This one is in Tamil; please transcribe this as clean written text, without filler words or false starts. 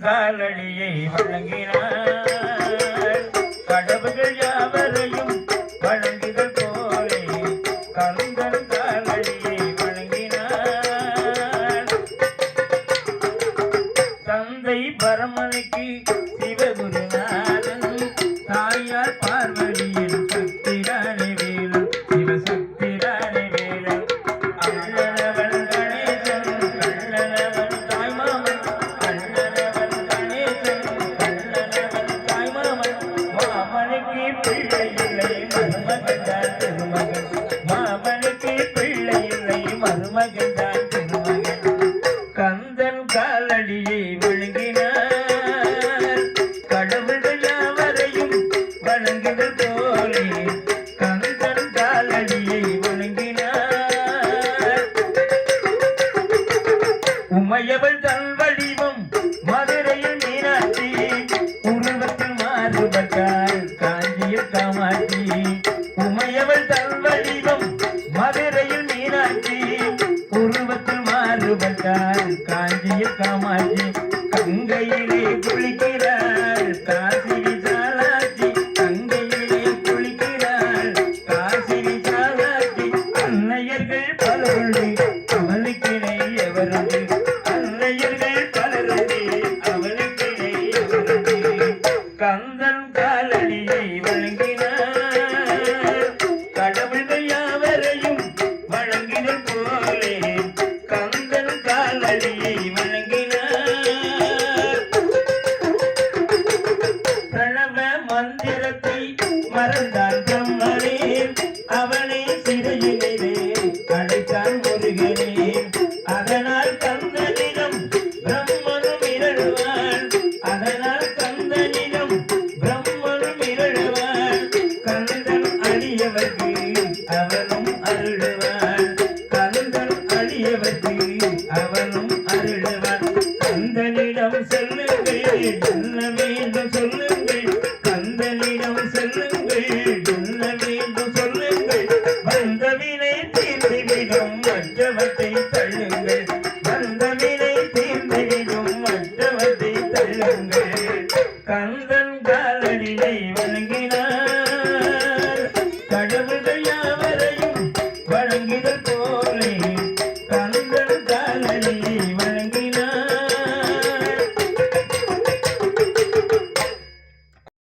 காலடியை வழங்கினார் கடவுள்கள் யாவரையும் வழங்குதல் போலே கந்தன் காலடியை வழங்கினார் தந்தை பரமனுக்கு சிவகுருநாதன் தாயார் பார்வதியின் சக்திதானே வேலன் சிவசக்திதானே வேலன் அண்ணனவன் கணேசன் கண்ணனவன் தாய்மாமன் அண்ணனவன் கணேசன் கண்ணனவன் தாய்மாமன் மாமனுக்கு பிள்ளை இல்லை மருமகன் தான் திருமகன் மாமனுக்கு பிள்ளை இல்லை மருமகன் தான் திருமகன் கந்தன் காலடியை வழங்கினார் கடவுள்கள் யாவரையும் வணங்குதல் போலே கந்தன் காலடியை வணங்கினார் உமையவள் தன் வடிவம் மதுரையில் மீனாட்சி உருவத்தில் மாறுபட்டாள் காஞ்சியில் காமாட்சி உமையவள் தன் வடிவம் மதுரையில் மீனாட்சி உருவத்தில் மாறுபட்டாள் காஞ்சியில் காமாட்சி கங்கையிலே குளிக்கிறாள் காசி விசாலாட்சி கங்கையிலே குளிக்கிறாள் காசி விசாலாட்சி அன்னையர்கள் பலருண்டு அவளுக்கிணை எவருண்டு அன்னையர்கள் பலருண்டு அவளுக்கிணை எவருண்டு கந்தன் காலடியை வழங்கினார் கடவுள்கள் யாவரையும் வழங்கினர் போலே கந்தன் காலடியை வழங்கினார் பிரணவ மந்திரத்தை மறந்தான் பிரம்மனே அவனை சிறையிலே அடைத்தான் முருகனே அதனால் கந்தனிடம் பிரம்மனும் இரழுவான் அதனால் கந்தனிடம் பிரம்மனும் இரழுவான் கந்தன் அடியவர்க்கு அவனும் அருளுவான் கந்தன் அடியவர்க்கு அவனும் அருளுவான் கந்தனிடம் செல்லுங்கள் என்ன வேண்டும் சொல்லுங்கள் கந்தனிடம் செல்லுங்கள் என்ன வேண்டும் சொல்லுங்கள் வந்தவினை தீர்த்துவிடும் மற்றவற்றை